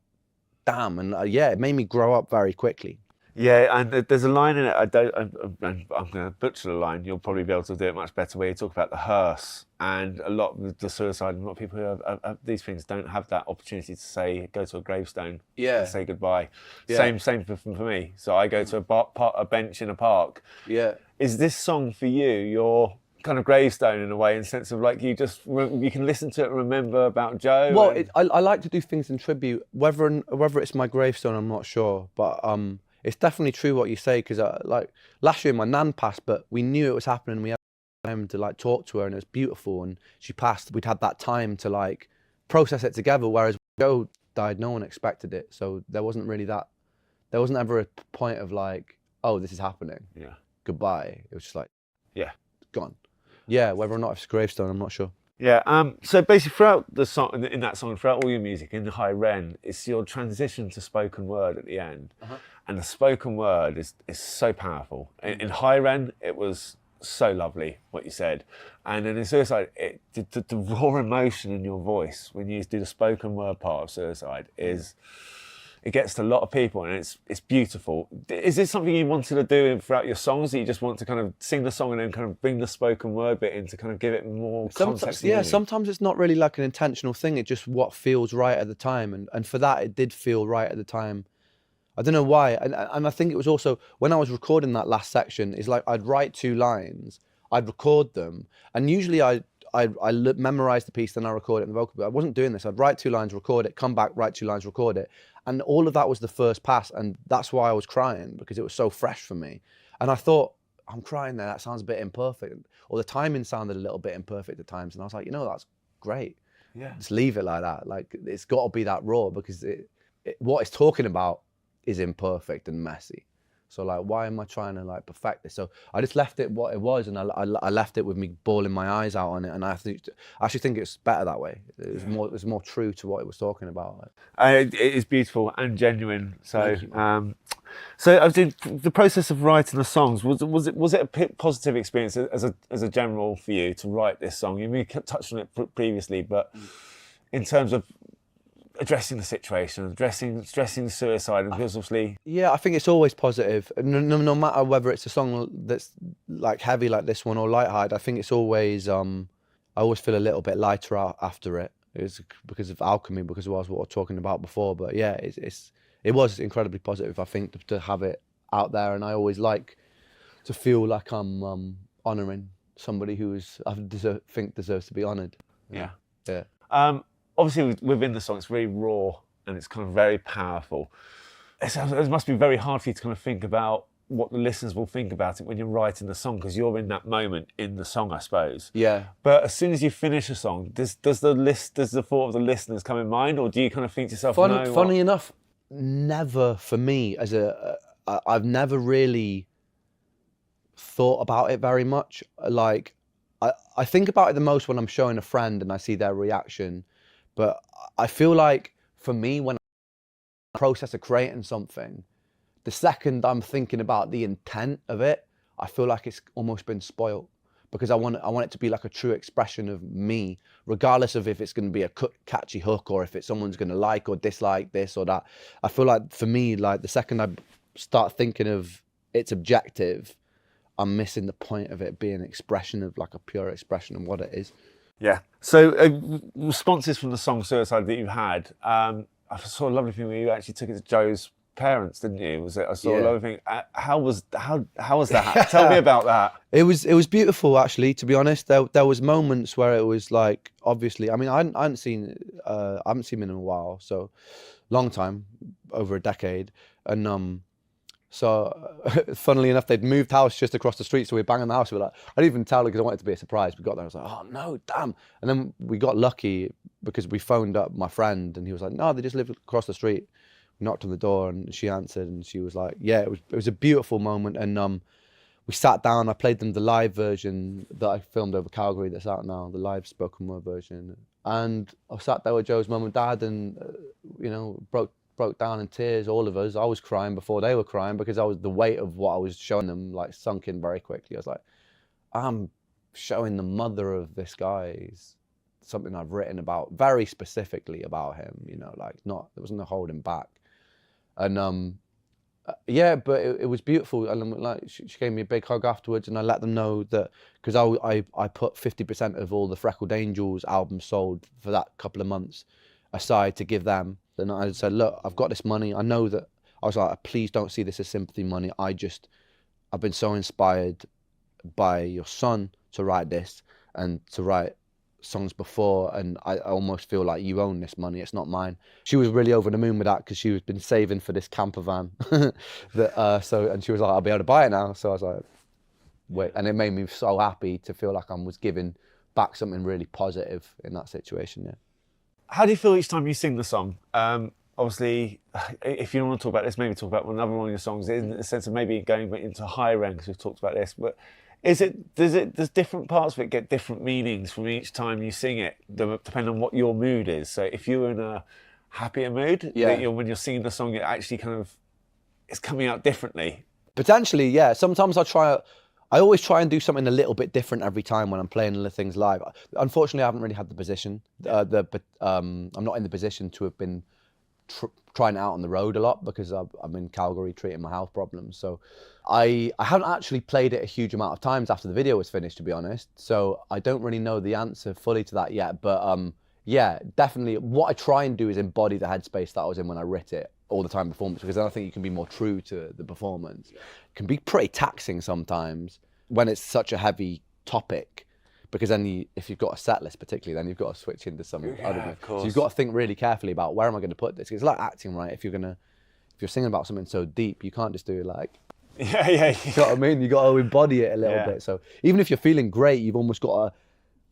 damn. And it made me grow up very quickly. Yeah, and there's a line in it, I'm going to butcher the line, you'll probably be able to do it much better, where you talk about the hearse, and a lot of the suicide, and a lot of people who have these things don't have that opportunity to go to a gravestone, say goodbye. Same for me. So I go to a bench in a park. Yeah. Is this song for you your kind of gravestone in a way, in the sense of like you can listen to it and remember about Joe? Well, I like to do things in tribute, whether it's my gravestone, I'm not sure, but it's definitely true what you say, because like last year my nan passed, but we knew it was happening. We had time to like talk to her, and it was beautiful. And she passed. We'd had that time to like process it together. Whereas Joe died, no one expected it, so there wasn't ever a point of like, oh, this is happening. Yeah. Goodbye. It was just like, yeah, gone. Yeah, whether or not it's gravestone, I'm not sure. Yeah, so basically throughout the song, in that song, throughout all your music, in High Ren, it's your transition to spoken word at the end. And the spoken word is so powerful. In High Ren, it was so lovely what you said. And then in Suicide, the raw emotion in your voice when you do the spoken word part of Suicide it gets to a lot of people, and it's beautiful. Is this something you wanted to do throughout your songs, that you just want to kind of sing the song and then kind of bring the spoken word bit in to kind of give it more context? Sometimes it's not really like an intentional thing. It's just what feels right at the time. And for that, it did feel right at the time. I don't know why. And I think it was also, when I was recording that last section, it's like I'd write 2 lines, I'd record them, and usually I memorize the piece, then I record it in the vocal booth. I wasn't doing this. I'd write 2 lines, record it, come back, write 2 lines, record it. And all of that was the first pass, and that's why I was crying, because it was so fresh for me. And I thought, I'm crying there, that sounds a bit imperfect. Or the timing sounded a little bit imperfect at times, and I was like, that's great. Yeah. Just leave it like that. Like, it's got to be that raw, because what it's talking about is imperfect and messy. So like, why am I trying to like perfect this? So I just left it what it was, and I left it with me bawling my eyes out on it. And I actually think it's better that way. It was more true to what it was talking about. It is beautiful and genuine. So so I think the process of writing the songs, was it a positive experience as a general for you to write this song? You touched on it previously, but in terms of addressing the situation, addressing suicide, and because obviously... Yeah, I think it's always positive. No matter whether it's a song that's like heavy like this one or lighthearted, I think it's always, I always feel a little bit lighter after it. It's because of alchemy, because of what I was talking about before. But yeah, it was incredibly positive, I think, to have it out there. And I always like to feel like I'm honouring somebody who think deserves to be honoured. Yeah. Yeah. Obviously, within the song, it's very raw and it's kind of very powerful. It must be very hard for you to kind of think about what the listeners will think about it when you're writing the song, because you're in that moment in the song, I suppose. Yeah. But as soon as you finish a song, does the thought of the listeners come in mind, or do you kind of think to yourself, funny enough, never for me I've never really thought about it very much. Like, I think about it the most when I'm showing a friend and I see their reaction. But I feel like, for me, when I process of creating something, the second I'm thinking about the intent of it, I feel like it's almost been spoiled, because I want it to be like a true expression of me, regardless of if it's going to be a catchy hook or if it's someone's going to like or dislike this or that. I feel like, for me, like the second I start thinking of its objective, I'm missing the point of it being an expression of, like, a pure expression of what it is. Yeah. So responses from the song Suicide that you had, I saw a lovely thing where you actually took it to Joe's parents, didn't you? I saw a lovely thing. How was that? Tell me about that. It was beautiful, actually, to be honest. There was moments where it was like, obviously, I mean, I haven't seen him in a while, so long time, over a decade, and So, funnily enough, they'd moved house just across the street, so we were banging the house. We were like, I didn't even tell her because I wanted it to be a surprise. We got there, I was like, oh no, damn. And then we got lucky because we phoned up my friend, and he was like, no, they just live across the street. We knocked on the door, and she answered, and she was like, yeah, it was a beautiful moment. And we sat down. I played them the live version that I filmed over Calgary that's out now, the live spoken word version. And I sat there with Joe's mum and dad, and you know, broke down in tears, all of us. I was crying before they were crying because the weight of what I was showing them like sunk in very quickly. I was like, I'm showing the mother of this guy something I've written about, very specifically about him, you know, like there wasn't no holding back. And yeah, but it was beautiful. And like she gave me a big hug afterwards, and I let them know that, because I put 50% of all the Freckled Angels albums sold for that couple of months aside to give them. Then I said, look, I've got this money. I know that, I was like, please don't see this as sympathy money. I've been so inspired by your son to write this and to write songs before, and I almost feel like you own this money. It's not mine. She was really over the moon with that because she was been saving for this camper van. And she was like, I'll be able to buy it now. So I was like, wait. And it made me so happy to feel like I was giving back something really positive in that situation, yeah. How do you feel each time you sing the song? Obviously, if you don't want to talk about this, maybe talk about another one of your songs in the sense of maybe going into higher end, because we've talked about this. But does different parts of it get different meanings from each time you sing it, depending on what your mood is? So if you're in a happier mood, that when you're singing the song, it actually it's coming out differently. Potentially, yeah. Sometimes I always try and do something a little bit different every time when I'm playing the things live. Unfortunately, I haven't really had the position. I'm not in the position to have been trying it out on the road a lot because I'm in Calgary treating my health problems. So I haven't actually played it a huge amount of times after the video was finished, to be honest. So I don't really know the answer fully to that yet. But yeah, definitely what I try and do is embody the headspace that I was in when I writ it all the time performance, because then I think you can be more true to the performance. It can be pretty taxing sometimes when it's such a heavy topic, because then if you've got a set list particularly, then you've got to switch into something. I don't know. So you've got to think really carefully about where am I going to put this. It's like acting, right? If you're singing about something so deep, you can't just do it like, yeah. You know what I mean? You got to embody it a little bit. So even if you're feeling great, you've almost got to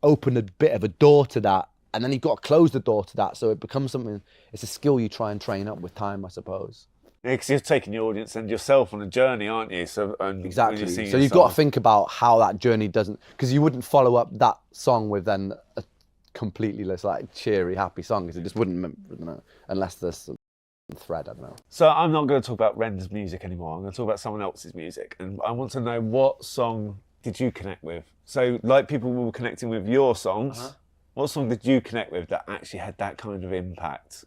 open a bit of a door to that, and then you've got to close the door to that. So it becomes something, it's a skill you try and train up with time, I suppose. Yeah, because you're taking the audience and yourself on a journey, aren't you? So exactly. So you've got to think about how that journey doesn't, because you wouldn't follow up that song with then a completely less like cheery, happy song, because it just wouldn't, you know, unless there's some thread, I don't know. So I'm not going to talk about Ren's music anymore. I'm going to talk about someone else's music, and I want to know, what song did you connect with? So like people were connecting with your songs, what song did you connect with that actually had that kind of impact?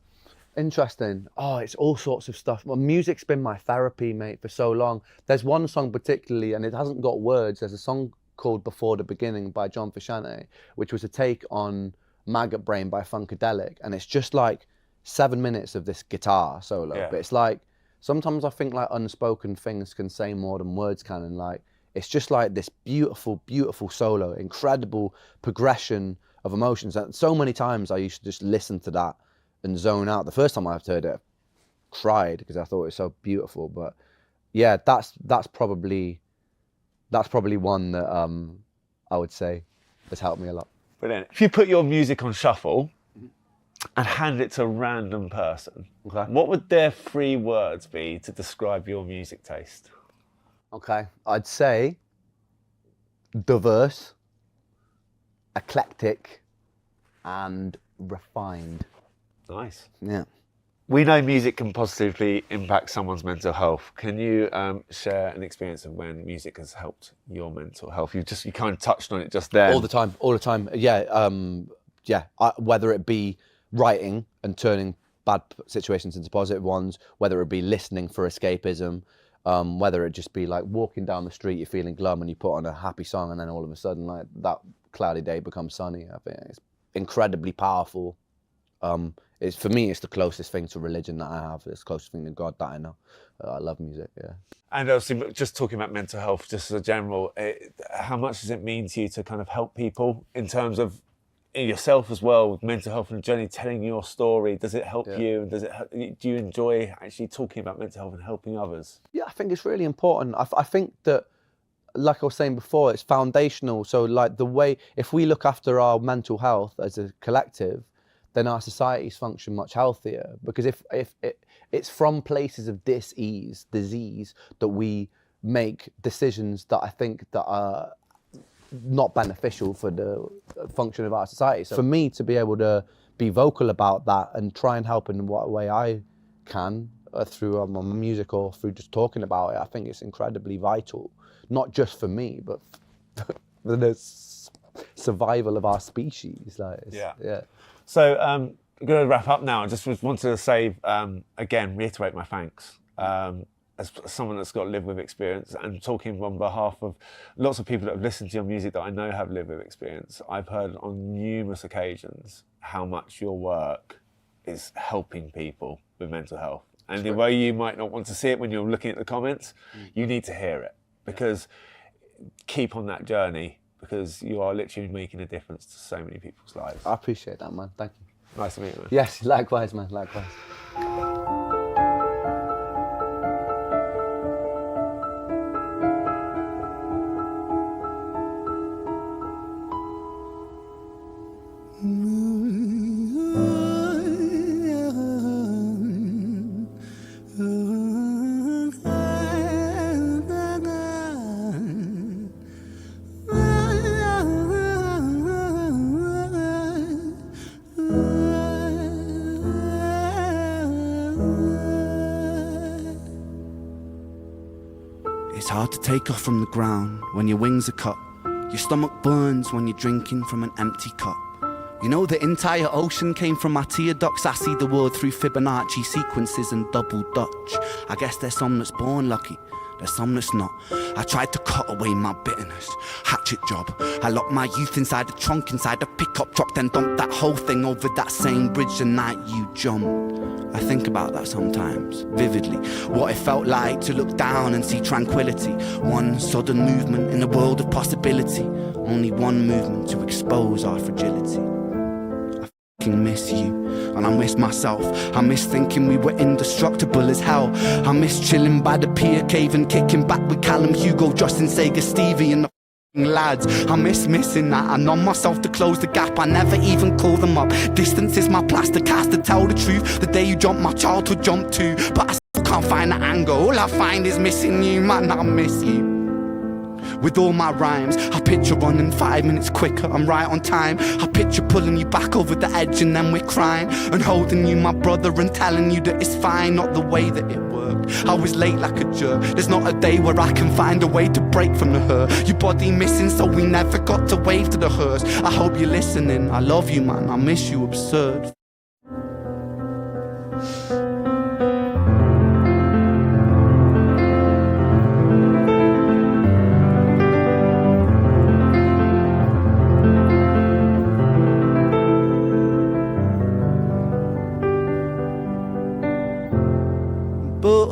Interesting. Oh, it's all sorts of stuff. Well, music's been my therapy, mate, for so long. There's one song particularly, and it hasn't got words. There's a song called Before the Beginning by John Frusciante, which was a take on Maggot Brain by Funkadelic. And it's just like 7 minutes of this guitar solo. Yeah. But it's like, sometimes I think like unspoken things can say more than words can. And like, it's just like this beautiful, beautiful solo, incredible progression of emotions. And so many times I used to just listen to that and zone out. The first time I heard it, I cried because I thought it was so beautiful. But yeah, that's probably one that I would say has helped me a lot. Brilliant. If you put your music on shuffle and hand it to a random person, what would their 3 words be to describe your music taste? Okay, I'd say diverse, eclectic, and refined. Nice. Yeah. We know music can positively impact someone's mental health. Can you share an experience of when music has helped your mental health? You kind of touched on it just there. All the time. Yeah. Whether it be writing and turning bad situations into positive ones, whether it be listening for escapism, whether it just be like walking down the street, you're feeling glum and you put on a happy song, and then all of a sudden like that cloudy day becomes sunny. I think it's incredibly powerful. For me, it's the closest thing to religion that I have. It's the closest thing to God that I know. I love music, yeah. And obviously, just talking about mental health, just as a general, how much does it mean to you to kind of help people in terms of yourself as well with mental health and journey, telling your story? Does it help Yeah. you? And do you enjoy actually talking about mental health and helping others? Yeah, I think it's really important. I think that, like I was saying before, it's foundational. So like the way, if we look after our mental health as a collective, then our societies function much healthier. Because if it's from places of disease that we make decisions that I think that are not beneficial for the function of our society. So for me to be able to be vocal about that and try and help in what way I can through my music or through just talking about it, I think it's incredibly vital, not just for me, but for the survival of our species. Yeah. So I'm going to wrap up now. I just wanted to say, again, reiterate my thanks. As someone that's got live with experience and talking on behalf of lots of people that have listened to your music that I know have lived with experience, I've heard on numerous occasions how much your work is helping people with mental health. And the way you might not want to see it when you're looking at the comments, you need to hear it, because keep on that journey, because you are literally making a difference to so many people's lives. I appreciate that, man. Thank you. Nice to meet you, man. Yes, likewise, man. Likewise. It's hard to take off from the ground when your wings are cut. Your stomach burns when you're drinking from an empty cup. You know the entire ocean came from my tear ducts. I see the world through Fibonacci sequences and double Dutch. I guess there's some that's born lucky, there's some that's not. I tried to cut away my bitterness, hatchet job. I locked my youth inside the trunk, inside a pickup truck, then dumped that whole thing over that same bridge the night you jumped. I think about that sometimes, vividly. What it felt like to look down and see tranquility. One sudden movement in a world of possibility. Only one movement to expose our fragility. I miss you, and I miss myself. I miss thinking we were indestructible as hell. I miss chilling by the pier cave and kicking back with Callum, Hugo, Justin, Sega, Stevie and the lads. I miss missing that. I numb myself to close the gap. I never even call them up. Distance is my plaster cast, to tell the truth. The day you jumped, my childhood jumped too. But I still can't find the angle. All I find is missing you, man. I miss you. With all my rhymes, I picture running 5 minutes quicker, I'm right on time. I picture pulling you back over the edge and then we're crying, and holding you, my brother, and telling you that it's fine. Not the way that it worked, I was late like a jerk. There's not a day where I can find a way to break from the hurt. Your body missing, so we never got to wave to the hearse. I hope you're listening, I love you, man, I miss you absurd. But